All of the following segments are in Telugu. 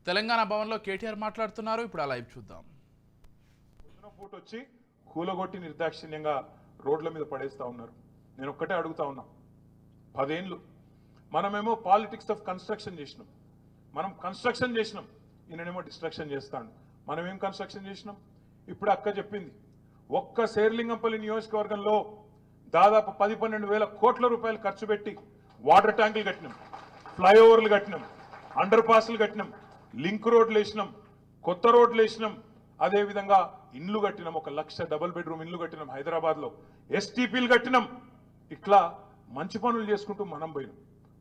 తెలంగాణ భవన్లో కేటీఆర్ మాట్లాడుతున్నారు. ఇప్పుడు ఆ లైవ్ చూద్దాం. పూట వచ్చి కూలగొట్టి నిర్దాక్షిణ్యంగా రోడ్ల మీద పడేస్తా ఉన్నారు. నేను ఒక్కటే అడుగుతా ఉన్నా, 10 ఏళ్ళు మనమేమో పాలిటిక్స్ ఆఫ్ కన్స్ట్రక్షన్ చేసినాం, మనం కన్స్ట్రక్షన్ చేసినాం, ఈయనేమో డిస్ట్రక్షన్ చేస్తాడు. మనం ఏం కన్స్ట్రక్షన్ చేసినాం? ఇప్పుడు అక్క చెప్పింది, ఒక్క శేర్లింగంపల్లి నియోజకవర్గంలో దాదాపు 10-12 వేల కోట్ల రూపాయలు ఖర్చు పెట్టి వాటర్ ట్యాంకులు కట్టినాం, ఫ్లైఓవర్లు కట్టినాం, అండర్ పాస్లు కట్టినాం, లింక్ రోడ్లు వేసినాం, కొత్త రోడ్లు వేసినాం, అదేవిధంగా ఇండ్లు కట్టినాం, 1 లక్ష డబుల్ బెడ్రూమ్ ఇండ్లు కట్టినాం హైదరాబాద్లో, ఎస్టీపీలు కట్టినాం. ఇట్లా మంచి పనులు చేసుకుంటూ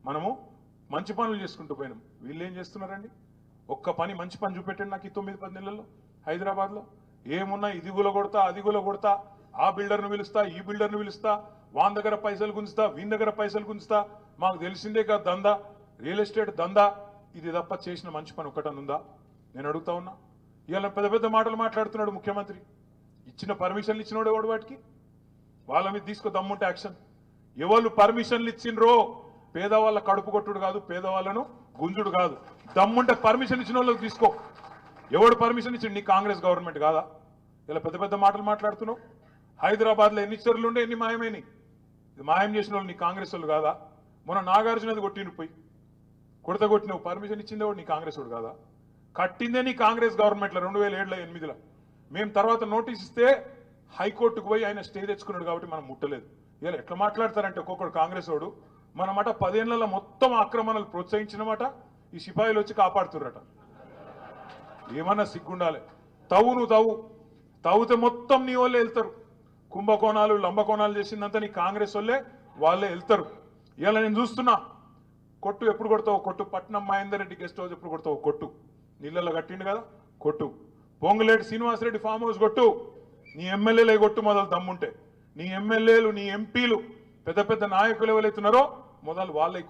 మనము మంచి పనులు చేసుకుంటూ పోయినాం. వీళ్ళు ఏం చేస్తున్నారండి? ఒక్క పని మంచి పని చూపెట్టండి నాకు ఈ 9-10 నెలల్లో హైదరాబాద్లో. ఏమున్నా ఇది గులగొడతా, అది గులగొడతా, ఆ బిల్డర్ను పిలుస్తా, ఈ బిల్డర్ను పిలుస్తా, వాన్ దగ్గర పైసలు గుంజుతా, వీని దగ్గర పైసలు గుంజుతా, మాకు తెలిసిందే కదా దందా, రియల్ ఎస్టేట్ దందా, ఇది తప్ప చేసిన మంచి పని ఒక్కటనుందా? నేను అడుగుతా ఉన్నా. ఇవాళ పెద్ద పెద్ద మాటలు మాట్లాడుతున్నాడు ముఖ్యమంత్రి. ఇచ్చిన పర్మిషన్లు ఇచ్చినోడు ఎవడు? వాటికి వాళ్ళ మీద తీసుకో దమ్ముంటే యాక్షన్. ఎవరు పర్మిషన్లు ఇచ్చిండ్రో పేదవాళ్ళ కడుపు కొట్టుడు కాదు, పేదవాళ్ళను గుంజుడు కాదు. దమ్ముంటే పర్మిషన్ ఇచ్చిన వాళ్ళకి తీసుకో. ఎవడు పర్మిషన్ ఇచ్చిండు? నీ కాంగ్రెస్ గవర్నమెంట్ కాదా? ఇలా పెద్ద పెద్ద మాటలు మాట్లాడుతున్నావు. హైదరాబాద్లో ఎన్ని చెరువులు ఉండే, ఎన్ని మాయమైనవి? ఇది మాయం చేసిన వాళ్ళు నీ కాంగ్రెస్ వాళ్ళు కాదా? మొన్న నాగార్జునది కొట్టిండు, పోయి కొట్టినవు, పర్మిషన్ ఇచ్చిందే వాడు నీ కాంగ్రెస్ వాడు కాదా? కట్టిందే నీ కాంగ్రెస్ గవర్నమెంట్లో 2007-8లో. మేము తర్వాత నోటీస్ ఇస్తే హైకోర్టుకు పోయి ఆయన స్టే తెచ్చుకున్నాడు కాబట్టి మనం ముట్టలేదు. ఇలా ఎట్లా మాట్లాడతారంటే ఒక్కొక్కడు కాంగ్రెస్ వాడు మనమాట 10 ఏళ్లలో మొత్తం ఆక్రమణలు ప్రోత్సహించినమాట ఈ సిపాయిలు వచ్చి కాపాడుతుర్రట. ఏమన్నా సిగ్గుండాలి. తవ్వుతే మొత్తం నీ వాళ్ళే వెళ్తారు. కుంభకోణాలు లంబకోణాలు చేసిందంతా నీ కాంగ్రెస్ వాళ్ళే వెళ్తారు. ఇలా నేను చూస్తున్నా. కొట్టు ఎప్పుడు కొడతావు? కొట్టు. పట్నం మహేందర్ రెడ్డి గెస్ట్ హౌస్ ఎప్పుడు కొడతావు? కొట్టు. నీళ్ళల్లో కట్టిండు కదా, కొట్టు. పొంగులేటి శ్రీనివాసరెడ్డి ఫామ్ హౌస్ కొట్టు. నీ ఎమ్మెల్యేలే కొట్టు మొదలు దమ్ముంటే. నీ ఎమ్మెల్యేలు, నీ ఎంపీలు, పెద్ద పెద్ద నాయకులు ఎవరైతున్నారో మొదలు వాళ్ళే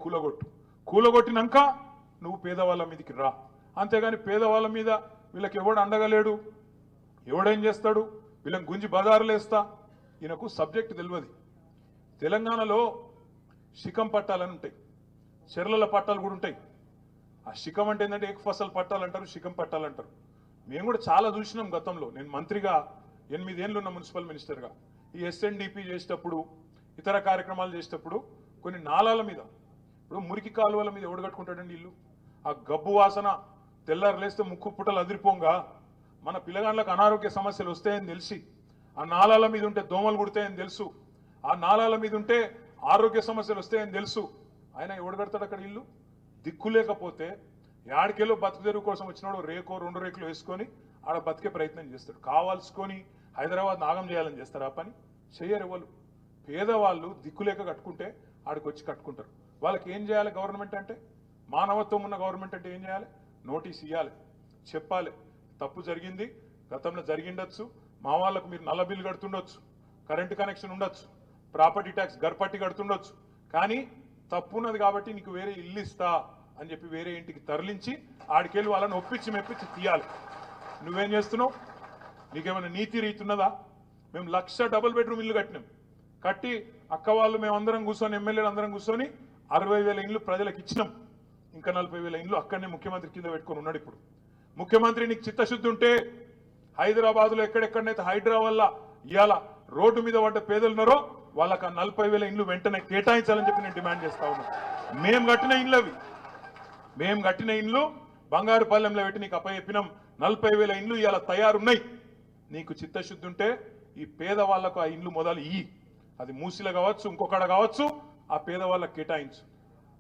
కూలగొట్టినాక నువ్వు పేదవాళ్ళ మీదకి రా. అంతేగాని పేదవాళ్ళ మీద వీళ్ళకి ఎవడు అండగలేడు, ఎవడేం చేస్తాడు, వీళ్ళని గుంజి బజారులు వేస్తా. ఈయనకు సబ్జెక్ట్ తెలియదు. తెలంగాణలో శిఖం పట్టాలని ఉంటాయి, చెర్లల పట్టాలు కూడా ఉంటాయి. ఆ శిఖం అంటే ఏంటంటే ఏక ఫసల్ పట్టాలంటారు, శిఖం పట్టాలంటారు. మేము కూడా చాలా చూసినాం గతంలో. నేను మంత్రిగా 8 ఏళ్ళు ఉన్న మున్సిపల్ మినిస్టర్గా ఈ ఎస్ఎన్డిపి చేసేటప్పుడు, ఇతర కార్యక్రమాలు చేసేటప్పుడు కొన్ని నాలాల మీద, ఇప్పుడు మురికి కాలువల మీద ఎవడు కట్టుకుంటాడండి ఇల్లు? ఆ గబ్బు వాసన తెల్లారు లేస్తే ముక్కు పుట్టలు అదిరిపోంగా మన పిల్లగాళ్ళకు అనారోగ్య సమస్యలు వస్తాయని తెలిసి, ఆ నాలాల మీద ఉంటే దోమలు కుడతాయని తెలుసు, ఆ నాలాల మీద ఉంటే ఆరోగ్య సమస్యలు వస్తాయని తెలుసు. ఆయన ఎవడు కడతాడు అక్కడ ఇల్లు? దిక్కు లేకపోతే యాడికెళ్ళో బతుకు తెరువు కోసం వచ్చినాడు 2 రేకులు వేసుకొని ఆడ బతికే ప్రయత్నం చేస్తాడు. కావాల్సుకొని హైదరాబాద్ నాగం చేయాలని చేస్తారు. ఆ పని చెయ్యరు ఎవరు. పేదవాళ్ళు దిక్కులేక కట్టుకుంటే ఆడికి వచ్చి కట్టుకుంటారు. వాళ్ళకి ఏం చేయాలి గవర్నమెంట్ అంటే? మానవత్వం ఉన్న గవర్నమెంట్ అంటే ఏం చేయాలి? నోటీస్ ఇవ్వాలి, చెప్పాలి. తప్పు జరిగింది, గతంలో జరిగిండొచ్చు, మా వాళ్ళకు మీరు నల్ల బిల్లు కడుతుండొచ్చు, కరెంటు కనెక్షన్ ఉండొచ్చు, ప్రాపర్టీ ట్యాక్స్ గర్పట్టి కడుతుండొచ్చు, కానీ తప్పు ఉన్నది కాబట్టి నీకు వేరే ఇల్లు ఇస్తా అని చెప్పి వేరే ఇంటికి తరలించి ఆడికెళ్ళి వాళ్ళని ఒప్పించి మెప్పించి తీయాలి. నువ్వేం చేస్తున్నావు? నీకేమైనా నీతి రీతి ఉన్నదా? మేము 1 లక్ష డబుల్ బెడ్రూమ్ ఇల్లు కట్టి అక్క వాళ్ళు మేమందరం కూర్చొని, ఎమ్మెల్యేలు అందరం కూర్చొని 60,000 ఇండ్లు ప్రజలకు ఇచ్చినాం. ఇంకా 40,000 ఇండ్లు అక్కడనే ముఖ్యమంత్రి కింద పెట్టుకొని ఉన్నాడు. ఇప్పుడు ముఖ్యమంత్రి నీకు చిత్తశుద్ధి ఉంటే హైదరాబాద్లో ఎక్కడెక్కడనైతే హైడ్రా వల్ల ఇవాళ రోడ్డు మీద పడ్డ పేదలు ఉన్నారో వాళ్ళకి 40,000 ఇండ్లు వెంటనే కేటాయించాలని చెప్పి నేను డిమాండ్ చేస్తా ఉన్నాను. మేము కట్టిన ఇండ్లు బంగారుపాలెంలో పెట్టి నీకు అప్పచెప్పినాం. 40,000 ఇండ్లు ఇవాళ తయారున్నాయి. నీకు చిత్తశుద్ధి ఉంటే ఈ పేదవాళ్లకు ఆ ఇండ్లు మొదలు అది మూసిలో కావచ్చు, ఇంకొకడ కావచ్చు, ఆ పేదవాళ్ళకు కేటాయించు.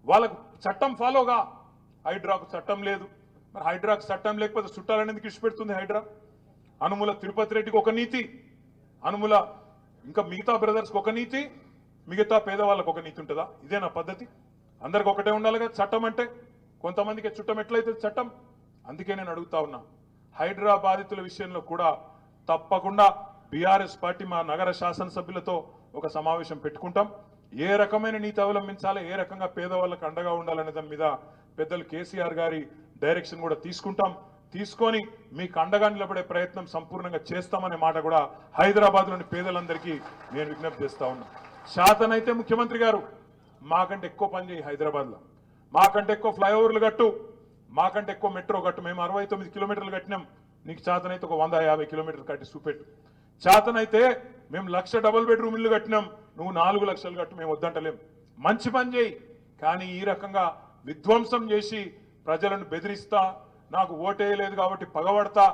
వాళ్ళకు చట్టం ఫాలోగా. హైడ్రాకు చట్టం లేదు. మరి హైడ్రాకు చట్టం లేకపోతే చుట్టాలనేది ఇష్టపెడుతుంది హైడ్రా? అనుముల తిరుపతి రెడ్డికి ఒక నీతి, అనుముల ఇంకా మిగతా బ్రదర్స్కి ఒక నీతి, మిగతా పేదవాళ్ళకు ఒక నీతి ఉంటుందా? ఇదేనా పద్ధతి? అందరికి ఒకటే ఉండాలి కదా చట్టం అంటే. కొంతమందికి చుట్టం ఎట్లయితే చట్టం. అందుకే నేను అడుగుతా ఉన్నా, హైడ్రా బాధితుల విషయంలో కూడా తప్పకుండా బీఆర్ఎస్ పార్టీ మా నగర శాసనసభ్యులతో ఒక సమావేశం పెట్టుకుంటాం. ఏ రకమైన నీతి అవలంబించాలి, ఏ రకంగా పేదవాళ్ళకు అండగా ఉండాలనే దాని మీద పెద్దలు కేసీఆర్ గారి డైరెక్షన్ కూడా తీసుకొని మీకు అండగా నిలబడే ప్రయత్నం సంపూర్ణంగా చేస్తామనే మాట కూడా హైదరాబాద్లోని పేదలందరికీ నేను విజ్ఞప్తి చేస్తా ఉన్నా. శాతనైతే ముఖ్యమంత్రి గారు మాకంటే ఎక్కువ పని చేయి, హైదరాబాద్లో మాకంటే ఎక్కువ ఫ్లైఓవర్లు కట్టు, మాకంటే ఎక్కువ మెట్రో కట్టు, మేము 69 కిలోమీటర్లు కట్టినాం, నీకు చేతనైతే ఒక 150 కిలోమీటర్లు కట్టి చూపెట్టు. చేతనైతే మేము 1,00,000 డబుల్ బెడ్రూమ్ ఇల్లు కట్టినాం, నువ్వు 4 లక్షలు కట్టు, మేము వద్దంటలేం. మంచి పని చేయి, కానీ ఈ రకంగా విధ్వంసం చేసి ప్రజలను బెదిరిస్తా, నాకు ఓటేయలేదు కాబట్టి పగబడతా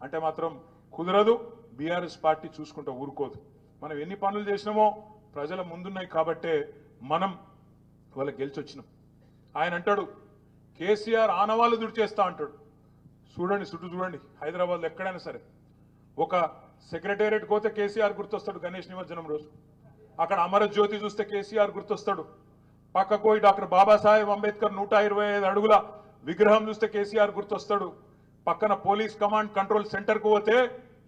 అంటే మాత్రం కుదరదు. బీఆర్ఎస్ పార్టీ చూసుకుంటూ ఊరుకోదు. మనం ఎన్ని పనులు చేసినామో ప్రజల ముందున్నాయి కాబట్టే మనం వాళ్ళకి గెలిచొచ్చినాం. ఆయన అంటాడు కేసీఆర్ ఆనవాళ్ళు దుడిచేస్తా అంటాడు. చూడండి, చుట్టూ చూడండి, హైదరాబాద్లో ఎక్కడైనా సరే ఒక సెక్రటేరియట్ పోతే కేసీఆర్ గుర్తొస్తాడు గణేష్ నిమజ్జనం రోజు. అక్కడ అమరజ్యోతి చూస్తే కేసీఆర్ గుర్తొస్తాడు. పక్కకు పోయి డాక్టర్ బాబాసాహెబ్ అంబేద్కర్ 125 అడుగుల విగ్రహం చూస్తే కేసీఆర్ గుర్తొస్తాడు. పక్కన పోలీస్ కమాండ్ కంట్రోల్ సెంటర్కు పోతే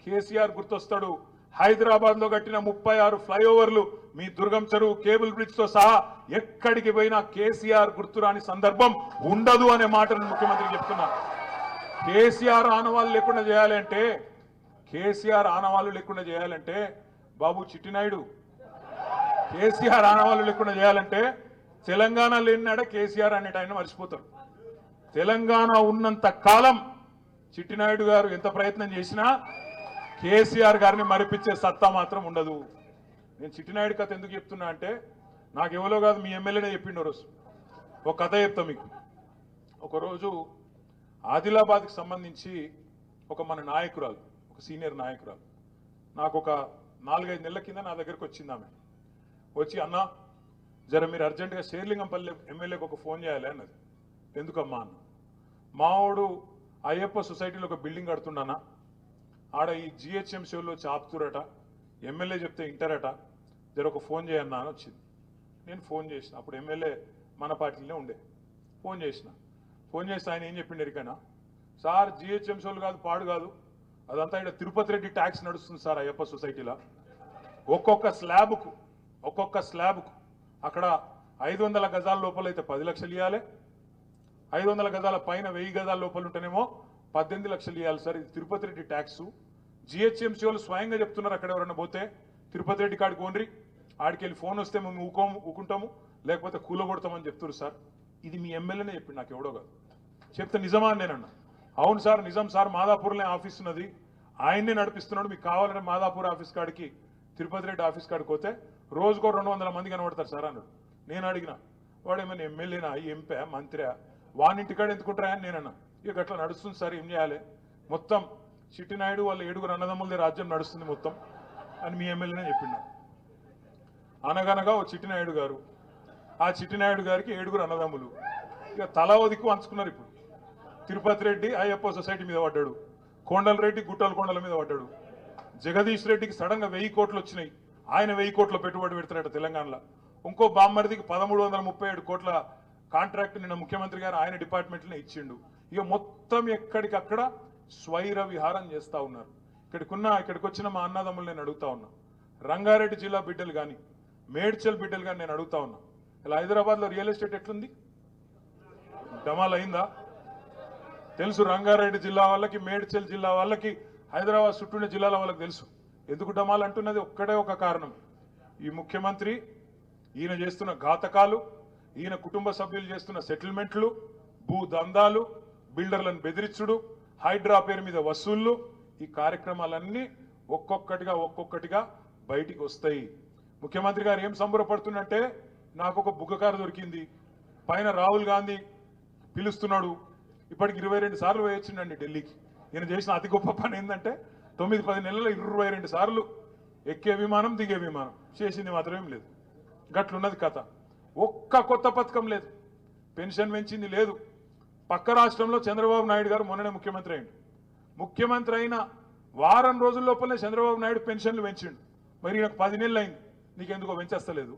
కేసీఆర్ గుర్తొస్తాడు. హైదరాబాద్ లో కట్టిన 36 ఫ్లైఓవర్లు, మీ దుర్గం చెరువు కేబుల్ బ్రిడ్జ్ తో సహా ఎక్కడికి పోయినా కేసీఆర్ గుర్తురాని సందర్భం ఉండదు అనే మాటను ముఖ్యమంత్రి చెప్తున్నా. కేసీఆర్ ఆనవాళ్ళు లేకుండా చేయాలంటే, కేసీఆర్ ఆనవాళ్ళు లేకుండా చేయాలంటే బాబు చిట్టినాయుడు, కేసీఆర్ ఆనవాళ్ళు లేకుండా చేయాలంటే తెలంగాణ లేనినాడే కేసీఆర్ అనేట ఆయన మర్చిపోతారు. తెలంగాణ ఉన్నంత కాలం చిట్టినాయుడు గారు ఎంత ప్రయత్నం చేసినా కేసీఆర్ గారిని మరిపించే సత్తా మాత్రం ఉండదు. నేను చిట్టినాయుడు కథ ఎందుకు చెప్తున్నా అంటే, నాకు ఎవరో కాదు మీ ఎమ్మెల్యేనే చెప్పిండు రోజు. ఒక కథ చెప్తా మీకు. ఒకరోజు ఆదిలాబాద్కి సంబంధించి ఒక మన నాయకురాలు, ఒక సీనియర్ నాయకురాలు, నాకు ఒక 4-5 నెలల కింద నా దగ్గరకు వచ్చింది. ఆమె వచ్చి, అన్న జర మీరు అర్జెంటుగా షేర్లింగంపల్లి ఎమ్మెల్యేకి ఒక ఫోన్ చేయాలి అన్నది. ఎందుకమ్మా అన్న, మావాడు అయ్యప్ప సొసైటీలో ఒక బిల్డింగ్ కడుతున్నానా, ఆడ ఈ జిహెచ్ఎంసీలో చాపుతురట, ఎమ్మెల్యే చెప్తే ఇంటారట, జర ఒక ఫోన్ చేయన్నా అని వచ్చింది. నేను ఫోన్ చేసిన, అప్పుడు ఎమ్మెల్యే మన పార్టీలోనే ఉండే. ఫోన్ చేస్తే ఆయన ఏం చెప్పిండు ఎరికైనా, సార్ జిహెచ్ఎంసీలు కాదు, పాడు కాదు, అదంతా ఇక్కడ తిరుపతి రెడ్డి ట్యాక్స్ నడుస్తుంది సార్ అయ్యప్ప సొసైటీలో. ఒక్కొక్క స్లాబ్కు అక్కడ 500 గజాల లోపల అయితే 10 లక్షలు ఇవ్వాలి, 500 గజాల పైన 1000 గజాల లోపల ఉంటేనేమో 18 లక్షలు ఇవ్వాలి సార్. ఇది తిరుపతి రెడ్డి ట్యాక్స్. జిహెచ్ఎంసీ వాళ్ళు స్వయంగా చెప్తున్నారు, అక్కడ ఎవరన్నా పోతే తిరుపతి రెడ్డి కాడికి ఓన్రి, ఆడికి వెళ్ళి ఫోన్ వస్తే మేము ఊకుంటాము, లేకపోతే కూలగొడతామని చెప్తున్నారు సార్. ఇది మీ ఎమ్మెల్యేనే చెప్పింది, నాకు ఎవడో కాదు. చెప్తే నిజమా అని నేనన్నా. అవును సార్, నిజం సార్, మాదాపూర్లో ఆఫీస్ ఉన్నది, ఆయన్నే నడిపిస్తున్నాడు, మీకు కావాలంటే మాదాపూర్ ఆఫీస్ కాడికి, తిరుపతి రెడ్డి ఆఫీస్ కాడికి పోతే రోజుకో 200 మంది కనబడతారు సార్ అన్నాడు. నేను అడిగిన, వాడు ఏమైనా ఎమ్మెల్యేనా, ఎంపీ, మంత్రి, వానింటికాడ ఎందుకుంటారా అని నేనన్నా. ఇక అట్లా నడుస్తుంది సార్, ఏం చేయాలి, మొత్తం చిట్టినాయుడు వాళ్ళ 7 అన్నదమ్ములదే రాజ్యం నడుస్తుంది మొత్తం అని మీ ఎమ్మెల్యేనే చెప్పిండు. అనగనగా ఓ చిట్టినాయుడు గారు, ఆ చిట్టినాయుడు గారికి 7 అన్నదమ్ములు, ఇక తలా దిక్కు అంచుకున్నారు. ఇప్పుడు తిరుపతి రెడ్డి అయ్యప్ప సొసైటీ మీద పడ్డాడు, కొండల రెడ్డి గుట్టల కొండల మీద పడ్డాడు, జగదీష్ రెడ్డికి సడన్ గా 1000 కోట్లు వచ్చినాయి, ఆయన 1000 కోట్ల పెట్టుబడి పెడతారట తెలంగాణలో. ఇంకో బామ్మర్దికి 1337 కోట్ల కాంట్రాక్ట్ నిన్న ముఖ్యమంత్రి గారు ఆయన డిపార్ట్మెంట్లోనే ఇచ్చిండు. ఇక మొత్తం ఎక్కడికక్కడ స్వైర విహారం చేస్తా ఉన్నారు. ఇక్కడికి వచ్చిన మా అన్నదమ్ములు నేను అడుగుతా ఉన్నా, రంగారెడ్డి జిల్లా బిడ్డలు కానీ, మేడ్చల్ బిడ్డలు కానీ నేను అడుగుతా ఉన్నా, ఇలా హైదరాబాద్లో రియల్ ఎస్టేట్ ఎట్లుంది, డమాల్ అయిందా? తెలుసు రంగారెడ్డి జిల్లా వాళ్ళకి, మేడ్చల్ జిల్లా వాళ్ళకి, హైదరాబాద్ చుట్టూనే జిల్లాల వాళ్ళకి తెలుసు. ఎందుకు డమాల్ అంటున్నది ఒక్కడే ఒక కారణం, ఈ ముఖ్యమంత్రి, ఈయన చేస్తున్న ఘాతకాలు, ఈయన కుటుంబ సభ్యులు చేస్తున్న సెటిల్మెంట్లు, భూ దందాలు, బిల్డర్లను బెదిరించుడు, హైడ్రా పేరు మీద వసూళ్లు, ఈ కార్యక్రమాలన్నీ ఒక్కొక్కటిగా బయటికి వస్తాయి. ముఖ్యమంత్రి గారు ఏం సంబరపడుతున్నట్టే, నాకు ఒక బుగ్గకారు దొరికింది, పైన రాహుల్ గాంధీ పిలుస్తున్నాడు, ఇప్పటికి 22 సార్లు వేయొచ్చిండండి ఢిల్లీకి. ఈయన చేసిన అతి గొప్ప పని ఏంటంటే 9-10 నెలల్లో 22 సార్లు ఎక్కే విమానం, దిగే విమానం, చేసింది మాత్రమేం లేదు. గట్లున్నది కథ. ఒక్క కొత్త పథకం లేదు, పెన్షన్ పెంచింది లేదు. పక్క రాష్ట్రంలో చంద్రబాబు నాయుడు గారు మొన్ననే ముఖ్యమంత్రి అయిండు. ముఖ్యమంత్రి అయిన వారం రోజుల లోపలనే చంద్రబాబు నాయుడు పెన్షన్లు పెంచిండు. మరి ఈయనకు 10 నెలలు అయింది, నీకెందుకో పెంచేస్తలేదు,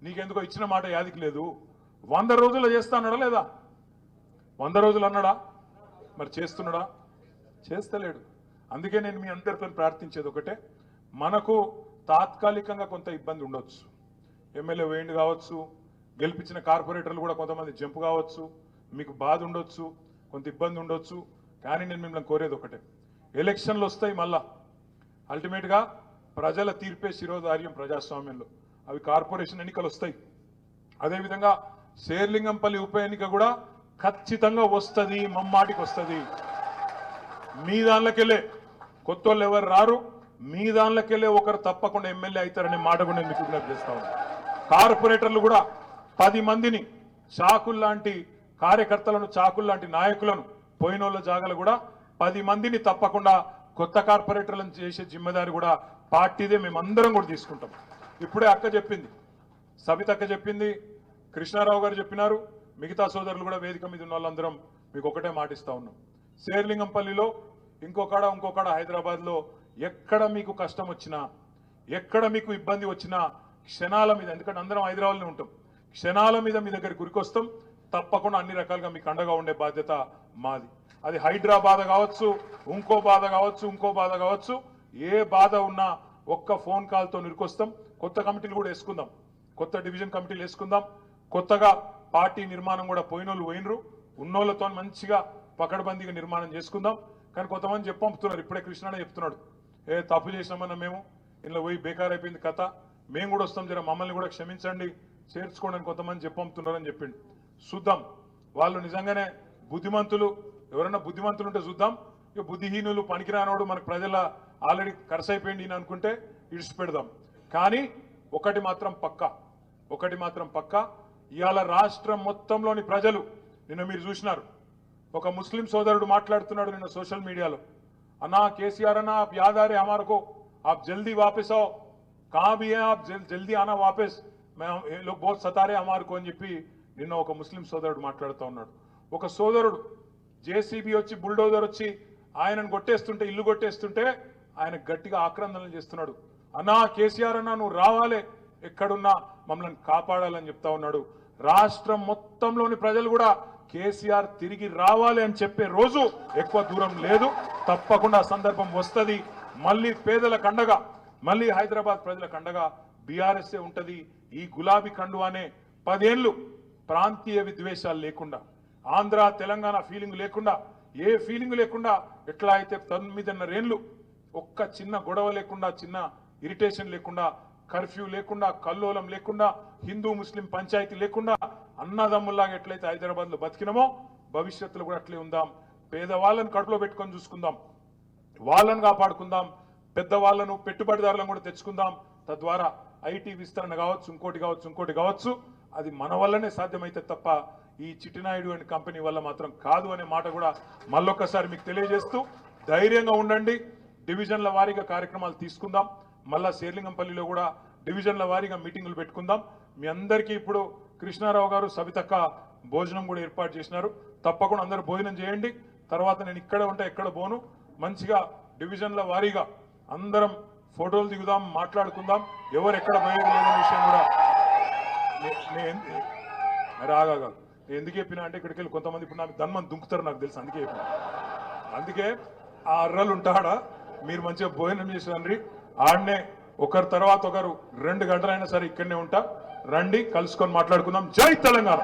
నీకెందుకో ఇచ్చిన మాట యాదికి లేదు. 100 రోజుల్లో చేస్తా అన్నాడా లేదా? 100 రోజులు అన్నాడా? మరి చేస్తున్నాడా? చేస్తలేడు. అందుకే నేను మీ అందరితో ప్రార్థించేది ఒకటే, మనకు తాత్కాలికంగా కొంత ఇబ్బంది ఉండొచ్చు, ఎమ్మెల్యే వేయండి కావచ్చు, గెలిపించిన కార్పొరేటర్లు కూడా కొంతమంది జంపు కావచ్చు, మీకు బాధ ఉండొచ్చు, కొంత ఇబ్బంది ఉండొచ్చు. కానీ నేను మిమ్మల్ని కోరేది ఒకటే, ఎలక్షన్లు వస్తాయి, మళ్ళా అల్టిమేట్గా ప్రజల తీర్పే శిరోధార్యం ప్రజాస్వామ్యంలో. అవి కార్పొరేషన్ ఎన్నికలు వస్తాయి. అదేవిధంగా శేర్లింగంపల్లి ఉప ఎన్నిక కూడా ఖచ్చితంగా వస్తుంది, మమ్మాటికి వస్తుంది. మీ దానిలోకెళ్ళే కొత్త వాళ్ళు ఎవరు రారు, మీ దానిలోకెళ్ళే ఒకరు తప్పకుండా ఎమ్మెల్యే అవుతారనే మాట కూడా నేను మీకు విజ్ఞప్తి చేస్తా ఉన్నాను. కార్పొరేటర్లు కూడా 10 మందిని చాకుల్లాంటి కార్యకర్తలను, చాకుల్లాంటి నాయకులను, పోయినోళ్ళ జాగాలు కూడా 10 మందిని తప్పకుండా కొత్త కార్పొరేటర్లను చేసే జిమ్మదారి కూడా పార్టీదే, మేమందరం కూడా తీసుకుంటాం. ఇప్పుడే అక్క చెప్పింది, సబితక్క చెప్పింది, కృష్ణారావు గారు చెప్పినారు, మిగతా సోదరులు కూడా వేదిక మీద ఉన్న వాళ్ళందరం మీకు ఒకటే మాటిస్తా ఉన్నాం. శేర్లింగంపల్లిలో ఇంకొకడ హైదరాబాద్లో ఎక్కడ మీకు కష్టం వచ్చినా, ఎక్కడ మీకు ఇబ్బంది వచ్చినా క్షణాల మీద, ఎందుకంటే అందరం హైదరాబాద్లో ఉంటాం, క్షణాల మీద మీ దగ్గరికి గురికొస్తాం. తప్పకుండా అన్ని రకాలుగా మీకు అండగా ఉండే బాధ్యత మాది. అది హైడ్రా బాధ కావచ్చు, ఇంకో బాధ కావచ్చు, ఏ బాధ ఉన్నా ఒక్క ఫోన్ కాల్తో నిరుకొస్తాం. కొత్త కమిటీలు కూడా వేసుకుందాం, కొత్త డివిజన్ కమిటీలు వేసుకుందాం. కొత్తగా పార్టీ నిర్మాణం కూడా పోయినోళ్ళు పోయినరు, ఉన్నోళ్ళతో మంచిగా పకడ్బందీగా నిర్మాణం చేసుకుందాం. కానీ కొంతమంది చెప్పంపుతున్నారు, ఇప్పుడే కృష్ణనే చెప్తున్నాడు, తప్పు చేసినామన్నా మేము ఇంట్లో పోయి బేకార్ అయిపోయింది కథ, మేము కూడా వస్తాం, జర మమ్మల్ని కూడా క్షమించండి, చేర్చుకోండి అని కొంతమంది చెప్పంపుతున్నారని చెప్పిండు. చూద్దాం, వాళ్ళు నిజంగానే బుద్ధిమంతులు, ఎవరైనా బుద్ధిమంతులు ఉంటే చూద్దాం. ఇక బుద్ధిహీనులు, పనికిరానోడు, మనకు ప్రజల ఆల్రెడీ ఖర్చు అయిపోయింది అని అనుకుంటే ఇడిచిపెడదాం. కానీ ఒకటి మాత్రం పక్కా, ఇవాళ రాష్ట్రం మొత్తంలోని ప్రజలు, నిన్న మీరు చూసినారు, ఒక ముస్లిం సోదరుడు మాట్లాడుతున్నాడు నిన్న సోషల్ మీడియాలో, అన్నా కేసీఆర్ అన్నా आप याद आ रहे हमारे को, आप जल्दी वापस आओ, कहाँ भी है आप जल्दी आना वापस, ये लोग बहुत सता रहे हमारे को అని చెప్పి నిన్న ఒక ముస్లిం సోదరుడు మాట్లాడుతూ ఉన్నాడు. ఒక సోదరుడు జేసీబీ వచ్చి, బుల్డోజర్ వచ్చి ఆయనను కొట్టేస్తుంటే, ఇల్లు కొట్టేస్తుంటే ఆయన గట్టిగా ఆక్రందనలు చేస్తున్నాడు. అన్నా కేసీఆర్ అన్నా నువ్వు రావాలే, ఎక్కడున్నా మమ్మల్ని కాపాడాలని చెప్తా ఉన్నాడు. రాష్ట్రం మొత్తంలోని ప్రజలు కూడా కేసీఆర్ తిరిగి రావాలి అని చెప్పే రోజు ఎక్కువ దూరం లేదు. తప్పకుండా సందర్భం వస్తుంది. మళ్ళీ పేదలకు అండగా, మళ్ళీ హైదరాబాద్ ప్రజలకు అండగా బీఆర్ఎస్ఏ ఉంటది. ఈ గులాబీ కండువానే 10 ఏళ్లు ప్రాంతీయ విద్వేషాలు లేకుండా, ఆంధ్ర తెలంగాణ ఫీలింగ్ లేకుండా, ఏ ఫీలింగ్ లేకుండా, ఎట్లా అయితే 9.5 ఏళ్లు ఒక్క చిన్న గొడవ లేకుండా, చిన్న ఇరిటేషన్ లేకుండా, కర్ఫ్యూ లేకుండా, కల్లోలం లేకుండా, హిందూ ముస్లిం పంచాయతీ లేకుండా అన్నదమ్ముల్లాగా ఎట్లయితే హైదరాబాద్ లో బతికినామో భవిష్యత్తులో కూడా అట్లే ఉందాం. పేదవాళ్ళను కడుపులో పెట్టుకొని చూసుకుందాం, వాళ్ళను కాపాడుకుందాం, పెద్దవాళ్లను, పెట్టుబడిదారులను కూడా తెచ్చుకుందాం. తద్వారా ఐటీ విస్తరణ కావచ్చు, ఇంకోటి కావచ్చు, అది మన వల్లనే సాధ్యమైతే తప్ప ఈ చిట్టినాయుడు అండ్ కంపెనీ వల్ల మాత్రం కాదు అనే మాట కూడా మళ్ళొక్కసారి మీకు తెలియజేస్తూ, ధైర్యంగా ఉండండి. డివిజన్ల వారీగా కార్యక్రమాలు తీసుకుందాం. మళ్ళా శేర్లింగంపల్లిలో కూడా డివిజన్ల వారీగా మీటింగులు పెట్టుకుందాం. మీ అందరికీ ఇప్పుడు కృష్ణారావు గారు, సబితక్క భోజనం కూడా ఏర్పాటు చేసినారు. తప్పకుండా అందరూ భోజనం చేయండి. తర్వాత నేను ఇక్కడ ఉంటా, ఎక్కడ పోను. మంచిగా డివిజన్ల వారీగా అందరం ఫోటోలు దిగుదాం, మాట్లాడుకుందాం. ఎవరు ఎక్కడ పోయేది లేదనే విషయం కూడా రాగా ఎందుకు చెప్పినా అంటే, ఇక్కడికి వెళ్ళి కొంతమంది ఇప్పుడు నాకు ధన్మని దుంకుతారు, నాకు తెలుసు, అందుకే చెప్పిన. అందుకే ఆ అర్రలు ఉంటాడా, మీరు మంచిగా భోజనం చేసేదండి. ఆడనే ఒకరి తర్వాత ఒకరు 2 గంటలైనా సరే ఇక్కడనే ఉంటా, రండి, కలుసుకొని మాట్లాడుకుందాం. జై తెలంగాణ.